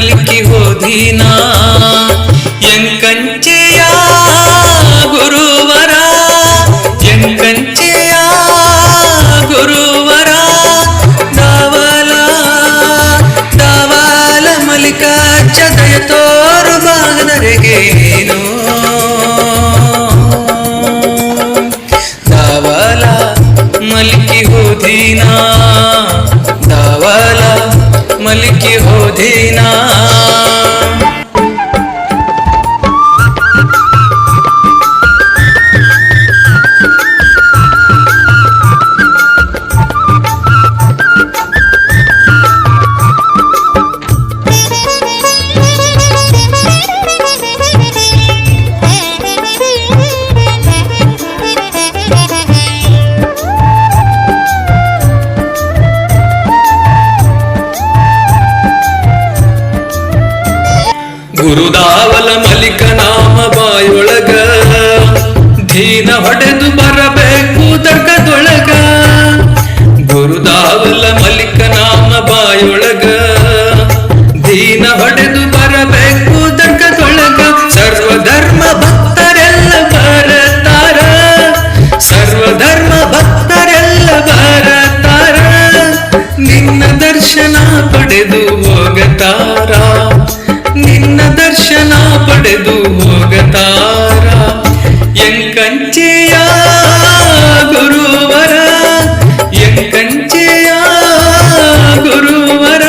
Maliki ಹೋದಿನ ಎಂಕಂಚೆಯ ಗುರುವರ ಎಂಕಂಚೆಯ ಗುರುವರ ದಾವಲ ದಾವಲ ಮಲ್ಲಿಕಾರ್ಜ ದಯ ತೋರು ಬಾಗದರೆಗೆ ನೀನು ದಾವಲ ಮಲಿಕಿ ಹೋದಿನ ದಾವಲ ಮಲಿಕಿ ಹೋದಿನ ಗುರುದಾವಲ ಮಲಿಕ ನಾಮ ಬಾಯೊಳಗ ದೀನ ಹೊಡೆದು ಬರಬೇಕು ದರ್ಗದೊಳಗ ಗುರುದಾವಲ ಮಲಿಕ ನಾಮ ಬಾಯೊಳಗ ದೀನ ಹೊಡೆದು ಬರಬೇಕು ದರ್ಗದೊಳಗ ಸರ್ವಧರ್ಮ ಭಕ್ತರೆಲ್ಲ ಬರತಾರ ಸರ್ವಧರ್ಮ ಭಕ್ತರೆಲ್ಲ ಬರತಾರ ನಿನ್ನ ದರ್ಶನ ಪಡೆದು ಹೋಗತಾರ ನಿನ್ನ ದರ್ಶನ ಪಡೆದು ಹೋಗತಾರ ಎಂಕಂಚೆಯ ಗುರುವರ ಎಂಕಂಚೆಯ ಗುರುವರ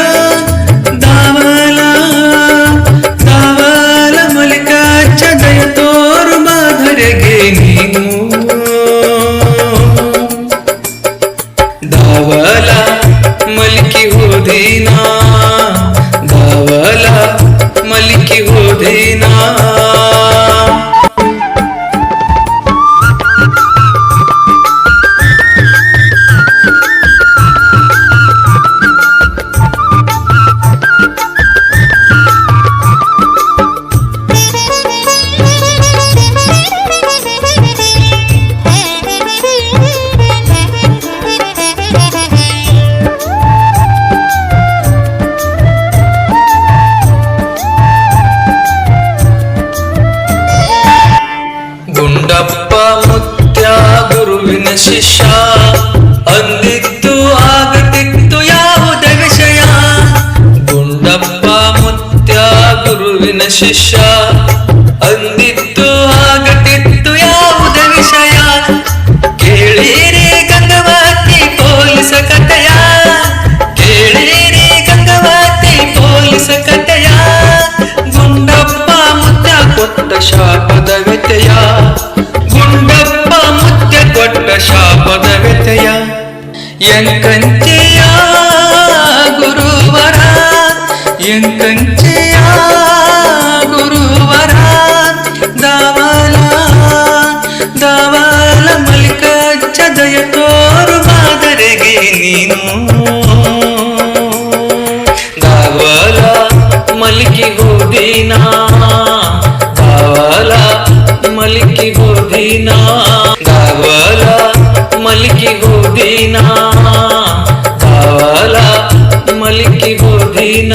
ದಾವಲ ದಾವಲ ಮಲ್ಲಿಕಾರ್ಜ ದಯ ತೋರು ಬಾಧರೆಗೆ ನೀನು ದಾವಲ ಮಲಿಕಿ ಹೋದಿನ ದಾವಲ ಮಲಿಕಿ ಹೋದಿನ ಗುಂಡಪ್ಪ ಮುತ್ಯ ಗುರುವಿನ ಶಿಷ್ಯ ಅಂದಿತ್ತು ಆಗದಿತ್ತು ಯಾವುದೇ ವಿಷಯ ಗುಂಡಪ್ಪ ಮುತ್ಯ ಗುರುವಿನ ಶಿಷ್ಯ ಅಂದಿತ್ತು ಆಗದಿತ್ತು ಯಾವುದೇ ವಿಷಯ ಕೇಳಿರಿ ಗಂಗವತಿ ಪೊಲೀಸ ಕಥೆಯ ಕೇಳಿರಿ ಗಂಗವತಿ ಪೊಲೀಸ ಕಥೆಯ ಗುಂಡಪ್ಪ ಮುತ್ಯ ಕೊಟ್ಟ ಶಾಪದ ವ್ಯತ್ಯಯ ಗುಂಡಪ್ಪ ಮುತ್ಯ ಕೊಟ್ಟ ಶಾಪದ ವ್ಯತ್ಯಯ ಎಂಕಂಚೆಯ ಗುರುವರ ಎಂಕಂಚೆಯ ಗುರುವರ ದಾವಲ ದಾವಲ ಮಲ್ಲಿಕಾರ್ಜ ದಯ ತೋರು ಬಾಧರೆಗೆ ನೀನು Dawal Maliki ಹೋದಿನ Dawal Maliki ಹೋದಿನ Dawal Maliki ಹೋದಿನ Dawal Maliki ಹೋದಿನ